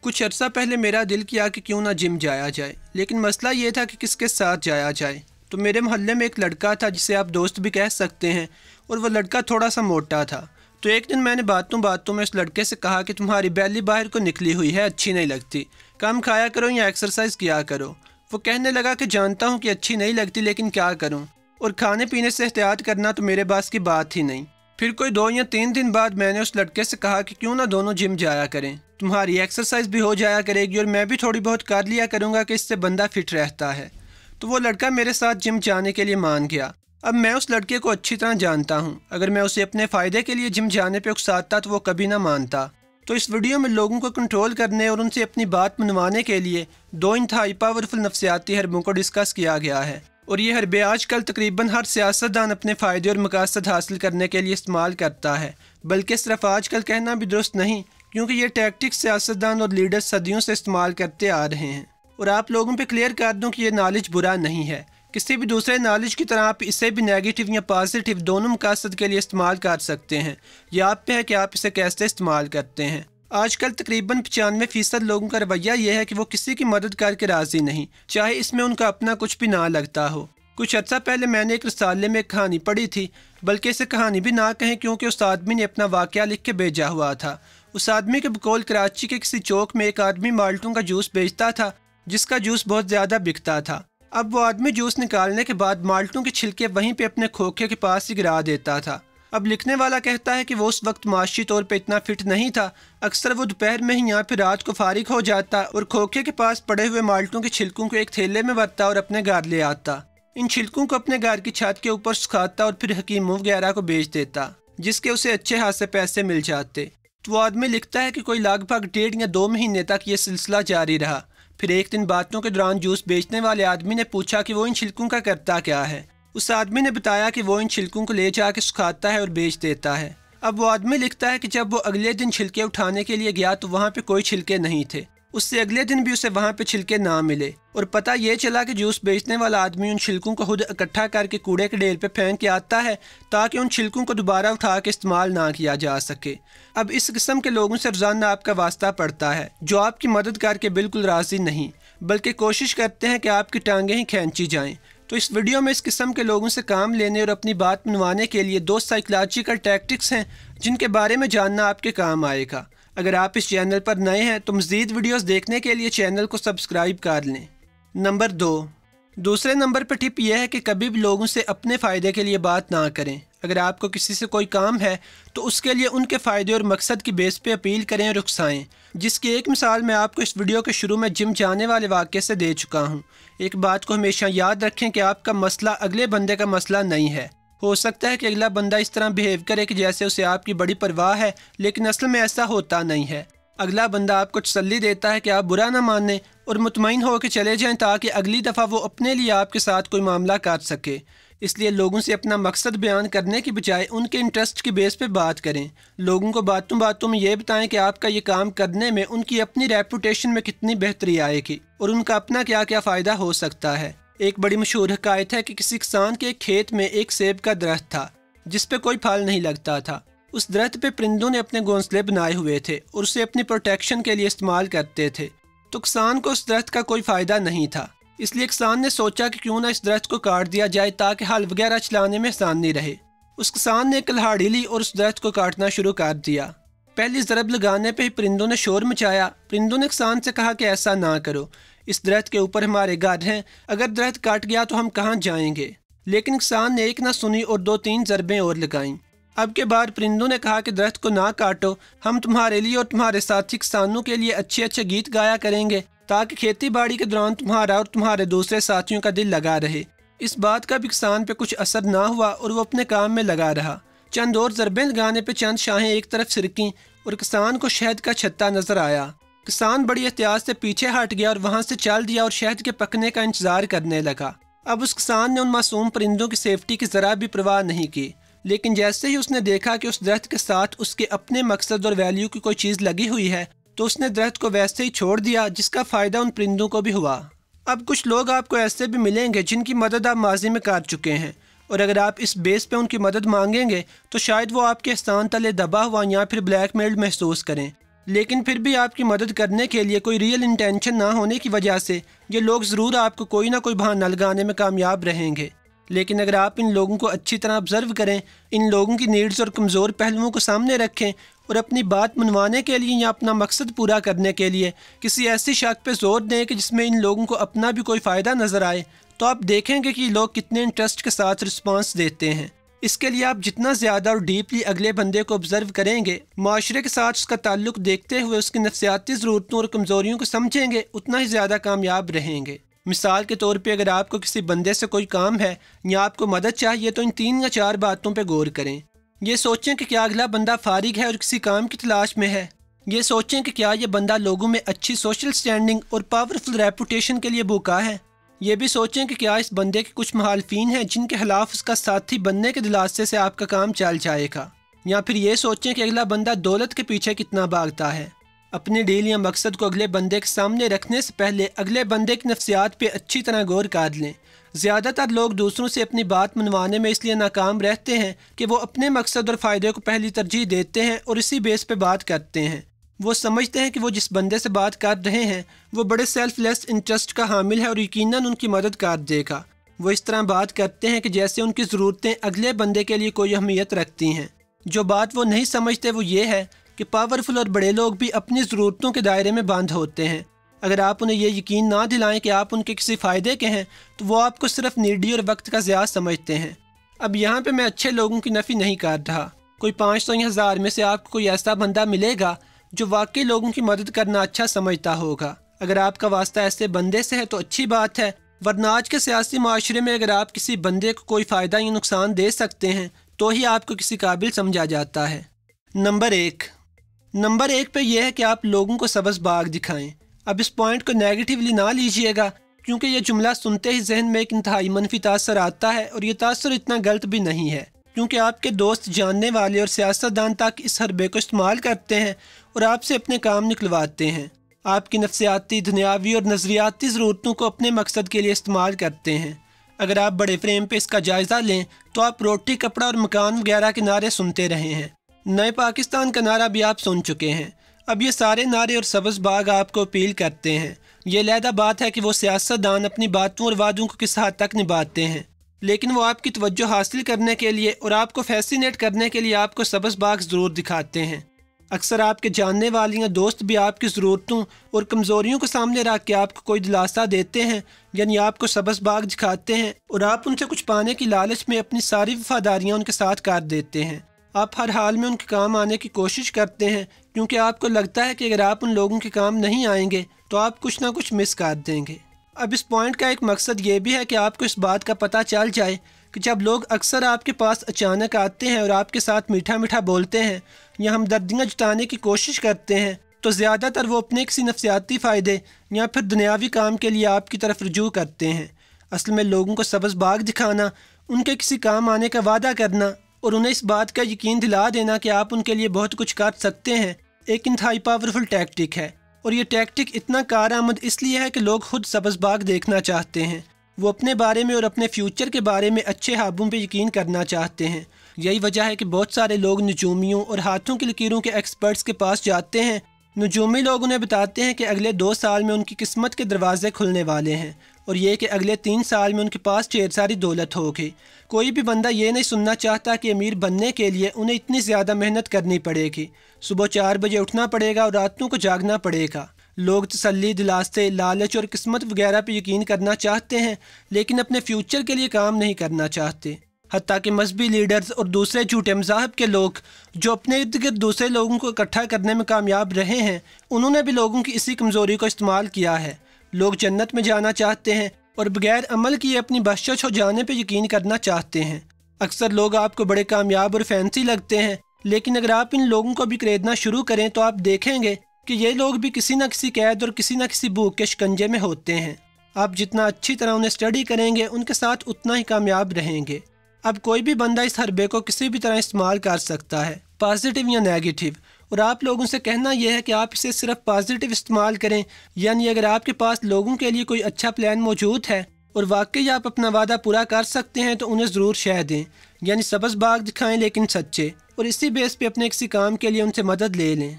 کچھ عرصہ پہلے میرا دل کیا کہ کیوں نہ جم جایا جائے، لیکن مسئلہ یہ تھا کہ کس کے ساتھ جایا جائے۔ تو میرے محلے میں ایک لڑکا تھا جسے آپ دوست بھی کہہ سکتے ہیں، اور وہ لڑکا تھوڑا سا موٹا تھا۔ تو ایک دن میں نے باتوں میں اس لڑکے سے کہا کہ تمہاری بیلی باہر کو نکلی ہوئی ہے، اچھی نہیں لگتی، کم کھایا کرو یا ایکسرسائز کیا کرو۔ وہ کہنے لگا کہ جانتا ہوں کہ اچھی نہیں لگتی لیکن کیا کروں، اور کھانے پینے سے احتیاط کرنا تو میرے باس کی بات ہی نہیں۔ پھر کوئی 2 یا 3 دن بعد میں نے اس لڑکے سے کہا کہ کیوں نہ دونوں جم جایا کریں، تمہاری ایکسرسائز بھی ہو جایا کرے گی اور میں بھی تھوڑی بہت کر لیا کروں گا کہ اس سے بندہ فٹ رہتا ہے۔ تو وہ لڑکا میرے ساتھ جم جانے کے لیے مان گیا۔ اب میں اس لڑکے کو اچھی طرح جانتا ہوں، اگر میں اسے اپنے فائدے کے لیے جم جانے پہ اکساتا تو وہ کبھی نہ مانتا۔ تو اس ویڈیو میں لوگوں کو کنٹرول کرنے اور ان سے اپنی بات منوانے کے لیے 2 انتہائی پاورفل نفسیاتی حربوں کو ڈسکس کیا گیا ہے، اور یہ حربے آج کل تقریباً ہر سیاستدان اپنے فائدے اور مقاصد حاصل کرنے کے لیے استعمال کرتا ہے، بلکہ صرف آج کل کہنا بھی درست نہیں، کیونکہ یہ ٹیکٹکس سیاستدان اور لیڈر صدیوں سے استعمال کرتے آ رہے ہیں۔ اور آپ لوگوں پہ کلیئر کر دوں کہ یہ نالج برا نہیں ہے، کسی بھی دوسرے نالج کی طرح آپ اسے بھی نیگیٹو یا پازیٹیو دونوں مقاصد کے لیے استعمال کر سکتے ہیں، یہ آپ پہ ہے کہ آپ اسے کیسے استعمال کرتے ہیں۔ آج کل تقریباً 95% لوگوں کا رویہ یہ ہے کہ وہ کسی کی مدد کر کے راضی نہیں، چاہے اس میں ان کا اپنا کچھ بھی نہ لگتا ہو۔ کچھ عرصہ پہلے میں نے ایک رسالے میں ایک کہانی پڑھی تھی، بلکہ اسے کہانی بھی نہ کہیں کیونکہ اس آدمی نے اپنا واقعہ لکھ کے بھیجا ہوا تھا۔ اس آدمی کے بقول کراچی کے کسی چوک میں ایک آدمی مالٹوں کا جوس بیچتا تھا، جس کا جوس بہت زیادہ بکتا تھا۔ اب وہ آدمی جوس نکالنے کے بعد مالٹوں کے چھلکے وہیں پہ اپنے کھوکھے کے پاس ہی گرا دیتا تھا۔ اب لکھنے والا کہتا ہے کہ وہ اس وقت معاشی طور پہ اتنا فٹ نہیں تھا، اکثر وہ دوپہر میں ہی یا پھر رات کو فارغ ہو جاتا اور کھوکھے کے پاس پڑے ہوئے مالٹوں کے چھلکوں کو ایک تھیلے میں بھرتا اور اپنے گھر لے آتا، ان چھلکوں کو اپنے گھر کی چھت کے اوپر سکھاتا اور پھر حکیموں وغیرہ کو بیچ دیتا، جس کے اسے اچھے خاصے پیسے مل جاتے۔ تو وہ آدمی لکھتا ہے کہ کوئی لگ بھگ 1.5 یا 2 مہینے تک یہ سلسلہ جاری رہا۔ پھر ایک دن باتوں کے دوران جوس بیچنے والے آدمی نے پوچھا کہ وہ ان چھلکوں کا کرتا کیا ہے۔ اس آدمی نے بتایا کہ وہ ان چھلکوں کو لے جا کے سکھاتا ہے اور بیچ دیتا ہے۔ اب وہ آدمی لکھتا ہے کہ جب وہ اگلے دن چھلکے اٹھانے کے لیے گیا تو وہاں پہ کوئی چھلکے نہیں تھے، اس سے اگلے دن بھی اسے وہاں پہ چھلکے نہ ملے، اور پتہ یہ چلا کہ جوس بیچنے والا آدمی ان چھلکوں کو خود اکٹھا کر کے کوڑے کے ڈھیر پہ پھینک کے آتا ہے تاکہ ان چھلکوں کو دوبارہ اٹھا کے استعمال نہ کیا جا سکے۔ اب اس قسم کے لوگوں سے روزانہ آپ کا واسطہ پڑتا ہے، جو آپ کی مدد کر کے بالکل راضی نہیں، بلکہ کوشش کرتے ہیں کہ آپ کی ٹانگیں ہی کھینچی جائیں۔ تو اس ویڈیو میں اس قسم کے لوگوں سے کام لینے اور اپنی بات منوانے کے لیے 2 سائیکولوجیکل ٹیکٹکس ہیں جن کے بارے میں جاننا آپ کے کام آئے گا۔ اگر آپ اس چینل پر نئے ہیں تو مزید ویڈیوز دیکھنے کے لیے چینل کو سبسکرائب کر لیں۔ نمبر 2، دوسرے نمبر پر ٹپ یہ ہے کہ کبھی بھی لوگوں سے اپنے فائدے کے لیے بات نہ کریں۔ اگر آپ کو کسی سے کوئی کام ہے تو اس کے لیے ان کے فائدے اور مقصد کی بیس پہ اپیل کریں اور اکسائیں، جس کی ایک مثال میں آپ کو اس ویڈیو کے شروع میں جم جانے والے واقعے سے دے چکا ہوں۔ ایک بات کو ہمیشہ یاد رکھیں کہ آپ کا مسئلہ اگلے بندے کا مسئلہ نہیں ہے۔ ہو سکتا ہے کہ اگلا بندہ اس طرح بیہیو کرے کہ جیسے اسے آپ کی بڑی پرواہ ہے، لیکن اصل میں ایسا ہوتا نہیں ہے۔ اگلا بندہ آپ کو تسلی دیتا ہے کہ آپ برا نہ مانیں اور مطمئن ہو کے چلے جائیں تاکہ اگلی دفعہ وہ اپنے لیے آپ کے ساتھ کوئی معاملہ کر سکے۔ اس لیے لوگوں سے اپنا مقصد بیان کرنے کی بجائے ان کے انٹرسٹ کی بیس پہ بات کریں۔ لوگوں کو باتوں میں یہ بتائیں کہ آپ کا یہ کام کرنے میں ان کی اپنی ریپوٹیشن میں کتنی بہتری آئے گی اور ان کا اپنا کیا کیا فائدہ ہو سکتا ہے۔ ایک بڑی مشہور حکایت ہے کہ کسی کسان کے ایک کھیت میں ایک سیب کا درخت تھا جس پہ کوئی پھل نہیں لگتا تھا۔ اس درخت پہ پرندوں نے اپنے گھونسلے بنائے ہوئے تھے اور اسے اپنی پروٹیکشن کے لیے استعمال کرتے تھے۔ تو کسان کو اس درخت کا کوئی فائدہ نہیں تھا، اس لیے کسان نے سوچا کہ کیوں نہ اس درخت کو کاٹ دیا جائے تاکہ ہل وغیرہ چلانے میں آسانی رہے۔ اس کسان نے کلہاڑی لی اور اس درخت کو کاٹنا شروع کر دیا۔ پہلی ضرب لگانے پہ ہی پرندوں نے شور مچایا۔ پرندوں نے کسان سے کہا کہ ایسا نہ کرو، اس درخت کے اوپر ہمارے گھر ہیں، اگر درخت کاٹ گیا تو ہم کہاں جائیں گے؟ لیکن کسان نے ایک نہ سنی اور 2-3 ضربیں اور لگائیں۔ اب کے بعد پرندوں نے کہا کہ درخت کو نہ کاٹو، ہم تمہارے لیے اور تمہارے ساتھی کسانوں کے لیے اچھے اچھے گیت گایا کریں گے تاکہ کھیتی باڑی کے دوران تمہارا اور تمہارے دوسرے ساتھیوں کا دل لگا رہے۔ اس بات کا بھی کسان پہ کچھ اثر نہ ہوا اور وہ اپنے کام میں لگا رہا۔ چند اور ضربیں لگانے پہ چند شاہیں ایک طرف سرکیں اور کسان کو شہد کا چھتا نظر آیا۔ کسان بڑی احتیاط سے پیچھے ہٹ گیا اور وہاں سے چل دیا اور شہد کے پکنے کا انتظار کرنے لگا۔ اب اس کسان نے ان معصوم پرندوں کی سیفٹی کی ذرا بھی پرواہ نہیں کی، لیکن جیسے ہی اس نے دیکھا کہ اس درخت کے ساتھ اس کے اپنے مقصد اور ویلیو کی کوئی چیز لگی ہوئی ہے تو اس نے درخت کو ویسے ہی چھوڑ دیا، جس کا فائدہ ان پرندوں کو بھی ہوا۔ اب کچھ لوگ آپ کو ایسے بھی ملیں گے جن کی مدد آپ ماضی میں کر چکے ہیں، اور اگر آپ اس بیس پہ ان کی مدد مانگیں گے تو شاید وہ آپ کے احسان تلے دبا ہوا یا پھر بلیک میلڈ محسوس کریں۔ لیکن پھر بھی آپ کی مدد کرنے کے لیے کوئی ریئل انٹینشن نہ ہونے کی وجہ سے یہ لوگ ضرور آپ کو کوئی نہ کوئی بہانہ لگانے میں کامیاب رہیں گے۔ لیکن اگر آپ ان لوگوں کو اچھی طرح آبزرو کریں، ان لوگوں کی نیڈز اور کمزور پہلوؤں کو سامنے رکھیں اور اپنی بات منوانے کے لیے یا اپنا مقصد پورا کرنے کے لیے کسی ایسی شک پہ زور دیں کہ جس میں ان لوگوں کو اپنا بھی کوئی فائدہ نظر آئے، تو آپ دیکھیں گے کہ یہ لوگ کتنے انٹرسٹ کے ساتھ رسپانس دیتے ہیں۔ اس کے لیے آپ جتنا زیادہ اور ڈیپلی اگلے بندے کو آبزرو کریں گے، معاشرے کے ساتھ اس کا تعلق دیکھتے ہوئے اس کی نفسیاتی ضرورتوں اور کمزوریوں کو سمجھیں گے، اتنا ہی زیادہ کامیاب رہیں گے۔ مثال کے طور پہ اگر آپ کو کسی بندے سے کوئی کام ہے یا آپ کو مدد چاہیے تو ان 3 یا 4 باتوں پہ غور کریں۔ یہ سوچیں کہ کیا اگلا بندہ فارغ ہے اور کسی کام کی تلاش میں ہے۔ یہ سوچیں کہ کیا یہ بندہ لوگوں میں اچھی سوشل سٹینڈنگ اور پاورفل ریپوٹیشن کے لیے بھوکا ہے۔ یہ بھی سوچیں کہ کیا اس بندے کے کچھ مخالفین ہیں جن کے خلاف اس کا ساتھی بننے کے دلاسے سے آپ کا کام چل جائے گا۔ یا پھر یہ سوچیں کہ اگلا بندہ دولت کے پیچھے کتنا بھاگتا ہے۔ اپنی ڈیل یا مقصد کو اگلے بندے کے سامنے رکھنے سے پہلے اگلے بندے کی نفسیات پہ اچھی طرح غور کر لیں۔ زیادہ تر لوگ دوسروں سے اپنی بات منوانے میں اس لیے ناکام رہتے ہیں کہ وہ اپنے مقصد اور فائدے کو پہلی ترجیح دیتے ہیں اور اسی بیس پہ بات کرتے ہیں۔ وہ سمجھتے ہیں کہ وہ جس بندے سے بات کر رہے ہیں وہ بڑے سیلف لیس انٹرسٹ کا حامل ہے اور یقیناً ان کی مدد کر دے گا۔ وہ اس طرح بات کرتے ہیں کہ جیسے ان کی ضرورتیں اگلے بندے کے لیے کوئی اہمیت رکھتی ہیں۔ جو بات وہ نہیں سمجھتے وہ یہ ہے کہ پاورفل اور بڑے لوگ بھی اپنی ضرورتوں کے دائرے میں بند ہوتے ہیں۔ اگر آپ انہیں یہ یقین نہ دلائیں کہ آپ ان کے کسی فائدے کے ہیں تو وہ آپ کو صرف نیڈی اور وقت کا ضیاع سمجھتے ہیں۔ اب یہاں پہ میں اچھے لوگوں کی نفی نہیں کر رہا۔ کوئی 500 یا 1000 میں سے آپ کو کوئی ایسا بندہ ملے گا جو واقعی لوگوں کی مدد کرنا اچھا سمجھتا ہوگا۔ اگر آپ کا واسطہ ایسے بندے سے ہے تو اچھی بات ہے، ورنہ آج کے سیاسی معاشرے میں اگر آپ کسی بندے کو کوئی فائدہ یا نقصان دے سکتے ہیں تو ہی آپ کو کسی قابل سمجھا جاتا ہے۔ نمبر ایک پہ یہ ہے کہ آپ لوگوں کو سبز باغ دکھائیں۔ اب اس پوائنٹ کو نیگیٹیولی نہ لیجئے گا، کیونکہ یہ جملہ سنتے ہی ذہن میں ایک انتہائی منفی تاثر آتا ہے، اور یہ تاثر اتنا غلط بھی نہیں ہے، کیونکہ آپ کے دوست، جاننے والے اور سیاستدان تک اس حربے کو استعمال کرتے ہیں اور آپ سے اپنے کام نکلواتے ہیں۔ آپ کی نفسیاتی، دنیاوی اور نظریاتی ضرورتوں کو اپنے مقصد کے لیے استعمال کرتے ہیں۔ اگر آپ بڑے فریم پہ اس کا جائزہ لیں تو آپ روٹی، کپڑا اور مکان وغیرہ کے نعرے سنتے رہے ہیں۔ نئے پاکستان کا نعرہ بھی آپ سن چکے ہیں۔ اب یہ سارے نعرے اور سبز باغ آپ کو اپیل کرتے ہیں۔ یہ علیحدہ بات ہے کہ وہ سیاستدان اپنی باتوں اور وعدوں کو کس حد تک نبھاتے ہیں، لیکن وہ آپ کی توجہ حاصل کرنے کے لیے اور آپ کو فیسینیٹ کرنے کے لیے آپ کو سبز باغ ضرور دکھاتے ہیں۔ اکثر آپ کے جاننے والے یا دوست بھی آپ کی ضرورتوں اور کمزوریوں کو سامنے رکھ کے آپ کو کوئی دلاسا دیتے ہیں، یعنی آپ کو سبز باغ دکھاتے ہیں، اور آپ ان سے کچھ پانے کی لالچ میں اپنی ساری وفاداریاں ان کے ساتھ کر دیتے ہیں۔ آپ ہر حال میں ان کے کام آنے کی کوشش کرتے ہیں، کیونکہ آپ کو لگتا ہے کہ اگر آپ ان لوگوں کے کام نہیں آئیں گے تو آپ کچھ نہ کچھ مس کر دیں گے۔ اب اس پوائنٹ کا ایک مقصد یہ بھی ہے کہ آپ کو اس بات کا پتہ چل جائے کہ جب لوگ اکثر آپ کے پاس اچانک آتے ہیں اور آپ کے ساتھ میٹھا میٹھا بولتے ہیں یا ہمدردیاں جتانے کی کوشش کرتے ہیں تو زیادہ تر وہ اپنے کسی نفسیاتی فائدے یا پھر دنیاوی کام کے لیے آپ کی طرف رجوع کرتے ہیں۔ اصل میں لوگوں کو سبز باغ دکھانا، ان کے کسی کام آنے کا وعدہ کرنا اور انہیں اس بات کا یقین دلا دینا کہ آپ ان کے لیے بہت کچھ کر سکتے ہیں، ایک انتہائی پاورفل ٹیکٹک ہے۔ اور یہ ٹیکٹک اتنا کارآمد اس لیے ہے کہ لوگ خود سبز باغ دیکھنا چاہتے ہیں۔ وہ اپنے بارے میں اور اپنے فیوچر کے بارے میں اچھے خوابوں پہ یقین کرنا چاہتے ہیں۔ یہی وجہ ہے کہ بہت سارے لوگ نجومیوں اور ہاتھوں کی لکیروں کے ایکسپرٹس کے پاس جاتے ہیں۔ نجومی لوگ انہیں بتاتے ہیں کہ اگلے 2 سال میں ان کی قسمت کے دروازے کھلنے والے ہیں، اور یہ کہ اگلے 3 سال میں ان کے پاس ڈھیر ساری دولت ہوگی۔ کوئی بھی بندہ یہ نہیں سننا چاہتا کہ امیر بننے کے لیے انہیں اتنی زیادہ محنت کرنی پڑے گی، صبح 4 بجے اٹھنا پڑے گا اور راتوں کو جاگنا پڑے گا۔ لوگ تسلی، دلاسے، لالچ اور قسمت وغیرہ پہ یقین کرنا چاہتے ہیں، لیکن اپنے فیوچر کے لیے کام نہیں کرنا چاہتے۔ حتیٰ کہ مذہبی لیڈرز اور دوسرے جھوٹے مذاہب کے لوگ جو اپنے ارد گرد دوسرے لوگوں کو اکٹھا کرنے میں کامیاب رہے ہیں، انہوں نے بھی لوگوں کی اسی کمزوری کو استعمال کیا ہے۔ لوگ جنت میں جانا چاہتے ہیں اور بغیر عمل کیے اپنی بخشش ہو جانے پہ یقین کرنا چاہتے ہیں۔ اکثر لوگ آپ کو بڑے کامیاب اور فینسی لگتے ہیں، لیکن اگر آپ ان لوگوں کو بھی خریدنا شروع کریں تو آپ دیکھیں گے کہ یہ لوگ بھی کسی نہ کسی قید اور کسی نہ کسی بھوک کے شکنجے میں ہوتے ہیں۔ آپ جتنا اچھی طرح انہیں اسٹڈی کریں گے ان کے ساتھ اتنا ہی کامیاب رہیں گے۔ اب کوئی بھی بندہ اس حربے کو کسی بھی طرح استعمال کر سکتا ہے، پازیٹیو یا نیگیٹیو، اور آپ لوگوں سے کہنا یہ ہے کہ آپ اسے صرف پازیٹیو استعمال کریں، یعنی اگر آپ کے پاس لوگوں کے لیے کوئی اچھا پلان موجود ہے اور واقعی آپ اپنا وعدہ پورا کر سکتے ہیں تو انہیں ضرور شے دیں، یعنی سبز باغ دکھائیں لیکن سچے، اور اسی بیس پہ اپنے کسی کام کے لیے ان سے مدد لے لیں۔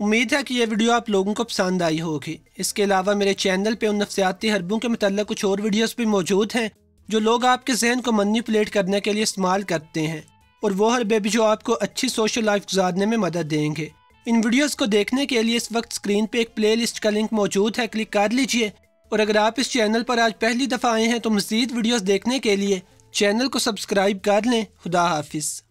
امید ہے کہ یہ ویڈیو آپ لوگوں کو پسند آئی ہوگی۔ اس کے علاوہ میرے چینل پہ ان نفسیاتی حربوں کے متعلق کچھ اور ویڈیوز بھی موجود ہیں جو لوگ آپ کے ذہن کو مینیپولیٹ کرنے کے لیے استعمال کرتے ہیں، اور وہ حربے بھی جو آپ کو اچھی سوشل لائف گزارنے میں مدد دیں گے۔ ان ویڈیوز کو دیکھنے کے لیے اس وقت اسکرین پہ ایک پلے لسٹ کا لنک موجود ہے، کلک کر لیجئے۔ اور اگر آپ اس چینل پر آج پہلی دفعہ آئے ہیں تو مزید ویڈیوز دیکھنے کے لیے چینل کو سبسکرائب کر لیں۔ خدا حافظ۔